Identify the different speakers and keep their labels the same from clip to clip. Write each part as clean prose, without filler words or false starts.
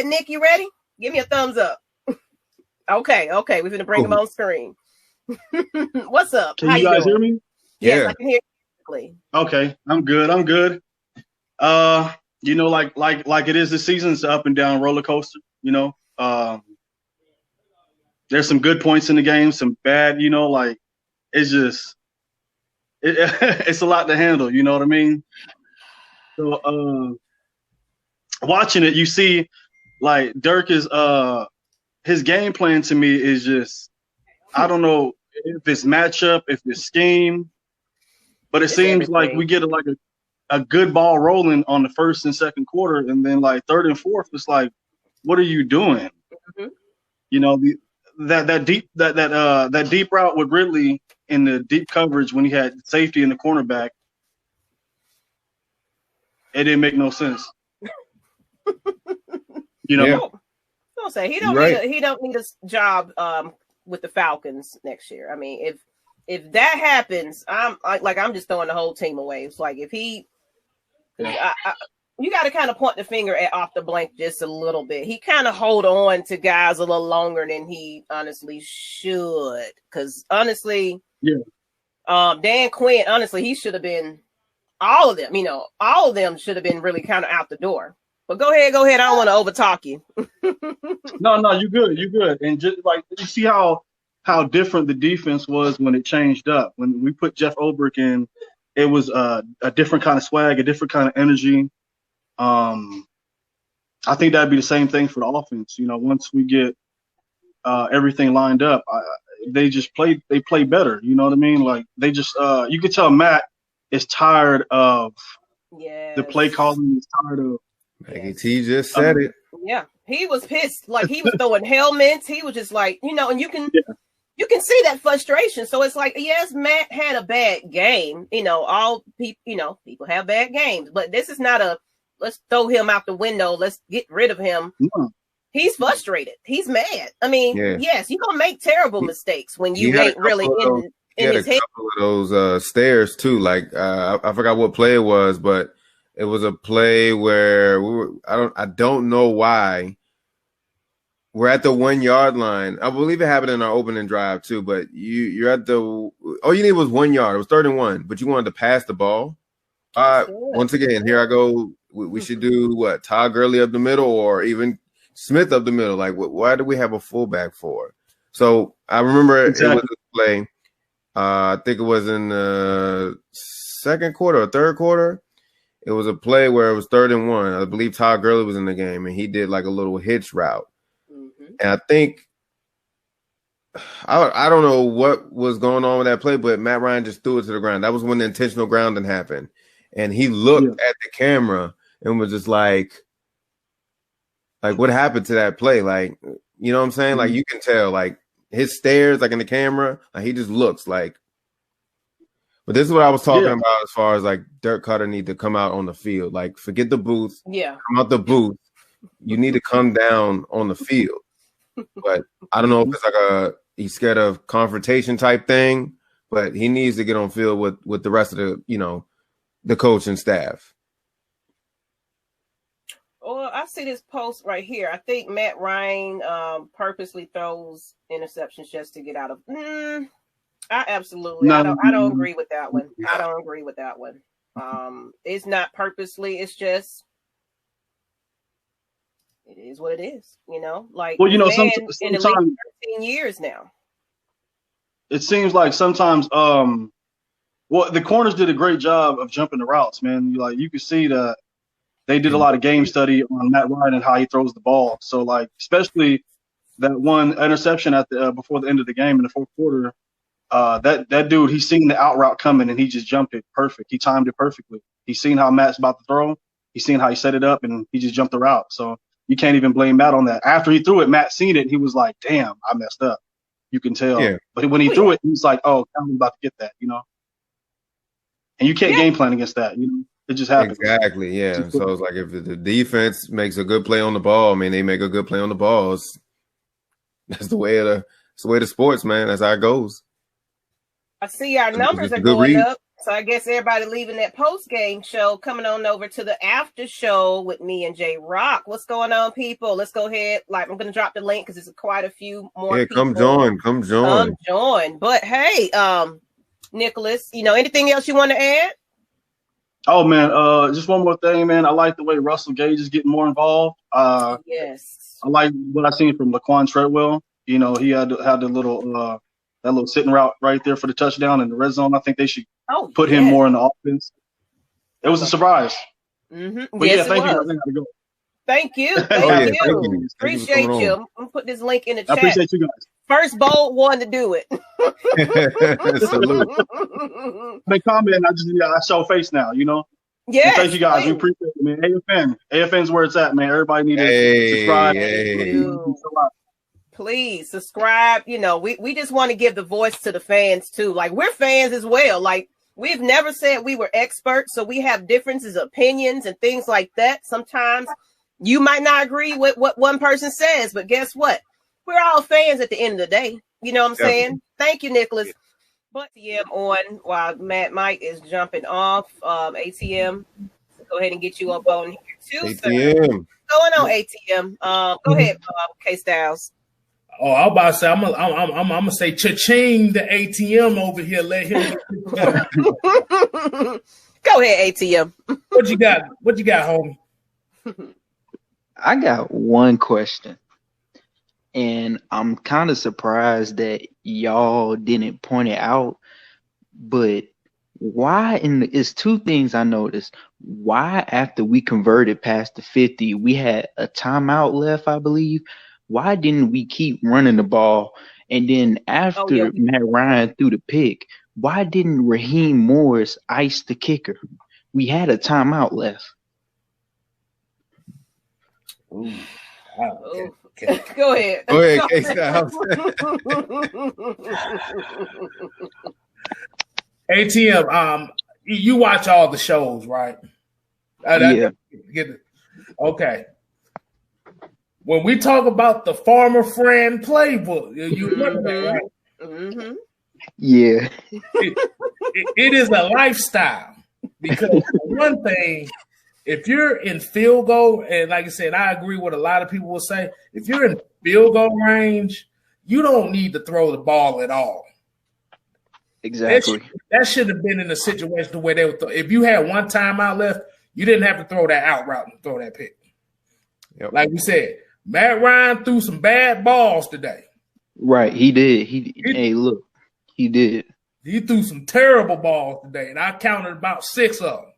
Speaker 1: ahead, Nick. You ready? Give me a thumbs up. Okay. We're gonna bring him on screen. What's up?
Speaker 2: Can you guys hear me?
Speaker 1: Yes, I can hear you.
Speaker 2: Okay, I'm good. Like it is this season, it's an up and down roller coaster. There's some good points in the game, some bad. It's just it's a lot to handle. You know what I mean? So watching it, you see, like Dirk is his game plan to me is just, I don't know if it's matchup, if it's scheme, but it seems like we get a good ball rolling on the first and second quarter, and then like third and fourth, it's like, what are you doing? Mm-hmm. That deep route with Ridley in the deep coverage when he had safety in the cornerback, it didn't make no sense.
Speaker 1: I'll say he don't need a job with the Falcons next year. I mean, if that happens, I'm just throwing the whole team away. It's like if he, you got to kind of point the finger at off the blank just a little bit. He kind of hold on to guys a little longer than he honestly should. Because honestly, Dan Quinn, honestly, he should have been all of them. All of them should have been really kind of out the door. But go ahead. I don't want to overtalk you.
Speaker 2: No, you good. And just like you see how different the defense was when it changed up. When we put Jeff Ulbrich in, it was a different kind of swag, a different kind of energy. I think that'd be the same thing for the offense. Once we get everything lined up, they play better. You know what I mean? Like they just you could tell Matt is tired of the play calling. He's tired of.
Speaker 3: Maggie T just said it.
Speaker 1: Yeah, he was pissed. Like he was throwing helmets. He was just like, and you can see that frustration. So it's like, yes, Matt had a bad game. All people, people have bad games, but this is not let's throw him out the window. Let's get rid of him. Yeah. He's frustrated. He's mad. I mean, yes, you're gonna make terrible mistakes when you ain't really in his head.
Speaker 3: Couple of those stairs too. Like I forgot what play it was, but it was a play where I don't know why. We're at the 1 yard line. I believe it happened in our opening drive too, but you're at all you need was 1 yard. It was 3rd and 1, but you wanted to pass the ball. Once again, here I go. We should do what? Todd Gurley up the middle or even Smith up the middle. Like, why do we have a fullback for? So I remember it was a play. I think it was in the second quarter or third quarter. It was a play where it was 3rd and 1. I believe Todd Gurley was in the game, and he did like a little hitch route. Mm-hmm. And I think I don't know what was going on with that play, but Matt Ryan just threw it to the ground. That was when the intentional grounding happened. And he looked at the camera and was just like, what happened to that play? Like, you know what I'm saying? Mm-hmm. Like, you can tell, like, his stares, like, in the camera, like, he just looks like. But this is what I was talking about as far as, like, Dirk Koetter need to come out on the field. Like, forget the booth. Yeah. Come out the booth. You need to come down on the field. But I don't know if it's like he's scared of confrontation type thing, but he needs to get on field with the rest of the, the coaching staff.
Speaker 1: Well, I see this post right here. I think Matt Ryan purposely throws interceptions just to get out of. I don't agree with that one. I don't agree with that one. It's not purposely. It's just it is what it is. Like sometimes in the league 13 years now.
Speaker 2: It seems like sometimes the corners did a great job of jumping the routes, man. You can see that they did a lot of game study on Matt Ryan and how he throws the ball. So like especially that one interception at the before the end of the game in the fourth quarter. That dude, he's seen the out route coming and he just jumped it perfect. He timed it perfectly. He's seen how Matt's about to throw. He's seen how he set it up and he just jumped the route. So you can't even blame Matt on that. After he threw it, Matt seen it and he was like, damn, I messed up. You can tell. Yeah. But when he threw it, he's like, oh, I'm about to get that, And you can't game plan against that, It just happens.
Speaker 3: Exactly, yeah. So it's like if the defense makes a good play on the ball, I mean, they make a good play on the ball. That's the way of the sports, man. That's how it goes.
Speaker 1: I see our numbers are going up. So I guess everybody leaving that post-game show, coming on over to the after show with me and Jroc. What's going on, people? Let's go ahead. Like, I'm going to drop the link because there's quite a few more people.
Speaker 3: Come join.
Speaker 1: But hey, Nicholas, anything else you want to add?
Speaker 2: Oh, man, just one more thing, man. I like the way Russell Gage is getting more involved.
Speaker 1: Yes.
Speaker 2: I like what I've seen from Laquan Treadwell. He had the little that little sitting route right there for the touchdown in the red zone. I think they should put him more in the offense. It was a surprise.
Speaker 1: Mm-hmm.
Speaker 2: But
Speaker 1: yes,
Speaker 2: yeah, thank you.
Speaker 1: Thank you. Thank you. Appreciate you. I'm going to put this link in the chat.
Speaker 2: I appreciate you guys.
Speaker 1: First bold one to do it.
Speaker 3: Salute.
Speaker 2: Make comment. I show face now,
Speaker 1: Yeah.
Speaker 2: Thank you guys. We appreciate it, man. AFN's where it's at, man. Everybody need to subscribe.
Speaker 1: Please subscribe. We just want to give the voice to the fans too. Like, we're fans as well. Like, we've never said we were experts, so we have differences of opinions and things like that. Sometimes you might not agree with what one person says, but guess what? We're all fans at the end of the day. You know what I'm saying? Thank you, Nicholas. But ATM on while Mike is jumping off. ATM, go ahead and get you up on here too.
Speaker 3: ATM.
Speaker 1: What's going on, ATM? Go ahead, K Styles.
Speaker 4: Oh, I was about to say I'm gonna say cha-ching the ATM over here. Let him
Speaker 1: go ahead, ATM.
Speaker 4: What you got? What you got, homie?
Speaker 5: I got one question, and I'm kind of surprised that y'all didn't point it out. But why? It's two things I noticed. Why, after we converted past the 50, we had a timeout left, I believe. Why didn't we keep running the ball? And then after Matt Ryan threw the pick, why didn't Raheem Morris ice the kicker? We had a timeout left.
Speaker 4: Ooh.
Speaker 1: Okay. Go ahead.
Speaker 3: Go ahead, K-Styles.
Speaker 4: ATM, you watch all the shows, right?
Speaker 5: Yeah.
Speaker 4: Okay. When we talk about the Farmer Friend playbook, you remember that, right?
Speaker 1: Mm-hmm.
Speaker 5: Yeah.
Speaker 4: It is a lifestyle because one thing, if you're in field goal, and like I said, I agree with a lot of people will say, if you're in field goal range, you don't need to throw the ball at all.
Speaker 5: Exactly.
Speaker 4: That should have been in a situation where they would if you had one timeout left, you didn't have to throw that out route and throw that pick.
Speaker 3: Yep.
Speaker 4: Like we said, Matt Ryan threw some bad balls today.
Speaker 5: Right, he did. Hey, look, he did.
Speaker 4: He threw some terrible balls today, and I counted about 6 of them.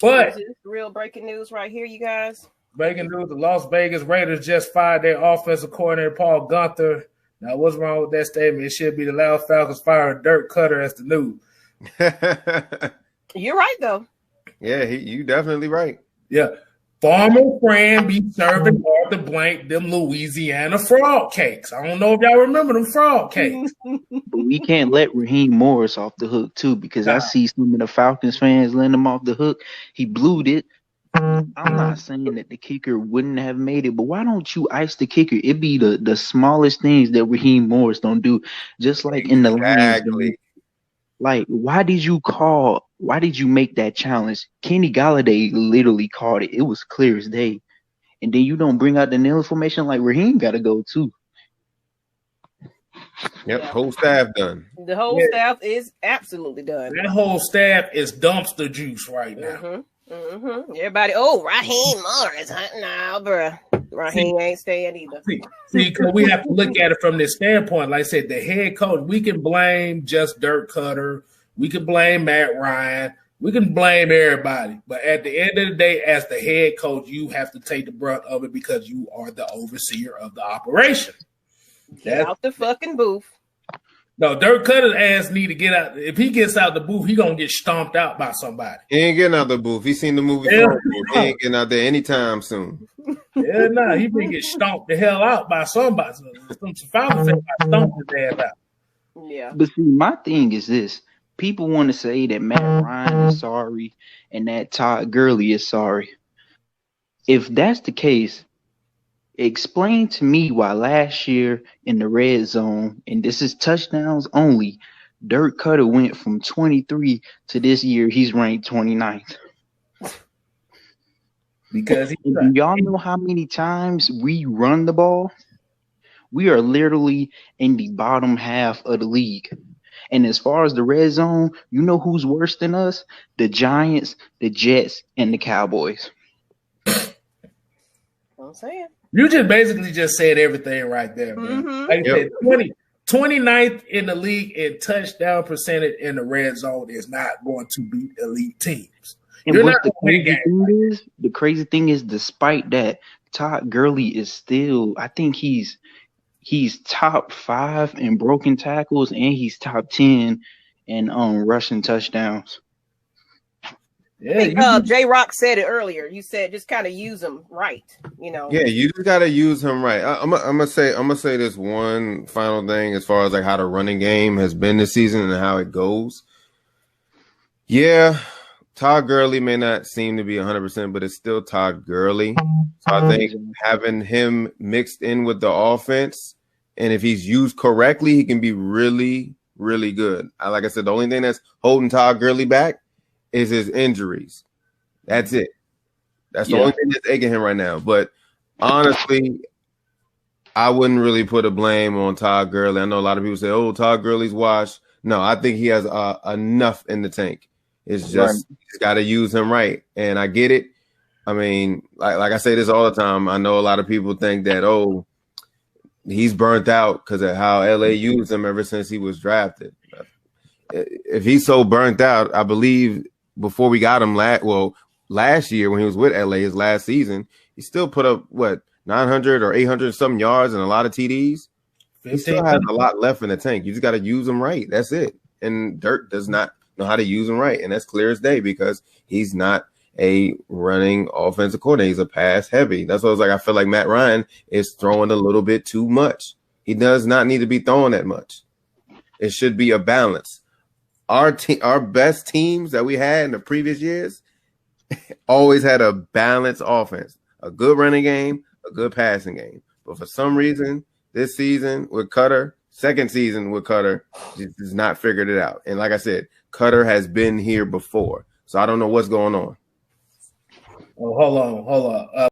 Speaker 4: But
Speaker 1: this is real breaking news right here, you guys.
Speaker 4: Breaking news: the Las Vegas Raiders just fired their offensive coordinator Paul Gunther. Now, what's wrong with that statement? It should be the Loud Falcons firing Dirk Koetter as the news.
Speaker 1: You're right, though.
Speaker 3: Yeah, you definitely right.
Speaker 4: Yeah. Farmer Friend be serving all the blank them Louisiana frog cakes. I don't know if y'all remember them frog cakes.
Speaker 5: But we can't let Raheem Morris off the hook, too, because I see some of the Falcons fans letting him off the hook. He blew it. I'm not saying that the kicker wouldn't have made it, but why don't you ice the kicker? It be the smallest things that Raheem Morris don't do, just like in the Lions. Like, why did you make that challenge? Kenny Galladay literally called it. It was clear as day. And then you don't bring out the nail information like Raheem got to go too.
Speaker 3: Yep, whole staff done.
Speaker 1: The whole staff is absolutely done.
Speaker 4: That whole staff is dumpster juice right now.
Speaker 1: Mm-hmm. Everybody, Raheem Morris. Nah, bruh. Raheem ain't staying either.
Speaker 4: See, because we have to look at it from this standpoint. Like I said, the head coach, we can blame just Dirk Koetter. We can blame Matt Ryan. We can blame everybody. But at the end of the day, as the head coach, you have to take the brunt of it because you are the overseer of the operation.
Speaker 1: Get out the fucking booth.
Speaker 4: No, Dirk Koetter's ass need to get out. If he gets out the booth, he gonna get stomped out by somebody.
Speaker 3: He ain't getting out the booth. He seen the movie. He ain't getting out there anytime soon.
Speaker 4: Yeah, nah, he been get stomped the hell out by somebody. Some Falcons stomped his ass out.
Speaker 1: Yeah.
Speaker 5: But see, my thing is this: people want to say that Matt Ryan is sorry and that Todd Gurley is sorry. If that's the case, explain to me why last year in the red zone, and this is touchdowns only, Dirk Koetter went from 23 to this year he's ranked 29th.
Speaker 4: Because
Speaker 5: do y'all know how many times we run the ball? We are literally in the bottom half of the league. And as far as the red zone, you know who's worse than us? The Giants, the Jets, and the Cowboys.
Speaker 1: I'm saying.
Speaker 4: You just basically just said everything right there, man.
Speaker 1: Mm-hmm.
Speaker 4: Like I said, 29th in the league in touchdown percentage in the red zone is not going to beat elite teams.
Speaker 5: And the crazy thing is, despite that, Todd Gurley is still, I think he's top 5 in broken tackles and he's top 10 in rushing touchdowns.
Speaker 1: Yeah, I think Jroc said it earlier. You said just kind of use them right, you know.
Speaker 3: Yeah, you just gotta use him right. I'm gonna say this one final thing as far as like how the running game has been this season and how it goes. Yeah, Todd Gurley may not seem to be 100%, but it's still Todd Gurley. So I think having him mixed in with the offense, and if he's used correctly, he can be really, really good. Like I said, the only thing that's holding Todd Gurley back is his injuries. That's it. That's the only thing that's aching him right now. But honestly, I wouldn't really put a blame on Todd Gurley. I know a lot of people say, "Oh, Todd Gurley's washed." No, I think he has enough in the tank. It's just he's got to use him right, and I get it. I mean, like I say this all the time. I know a lot of people think that he's burnt out because of how LA used him ever since he was drafted. If he's so burnt out, I believe before we got him last year when he was with LA, his last season, he still put up 900 or 800 something yards and a lot of TDs. He still has a lot left in the tank. You just got to use him right. That's it. And Dirk does not know how to use him right, and that's clear as day because he's not a running offensive coordinator. He's a pass heavy. That's what I was like. I feel like Matt Ryan is throwing a little bit too much. He does not need to be throwing that much. It should be a balance. Our best teams that we had in the previous years always had a balanced offense, a good running game, a good passing game. But for some reason, this season with Koetter, second season with Koetter, just not figured it out. And like I said, Koetter has been here before, so I don't know what's going on.
Speaker 4: Oh, hold on.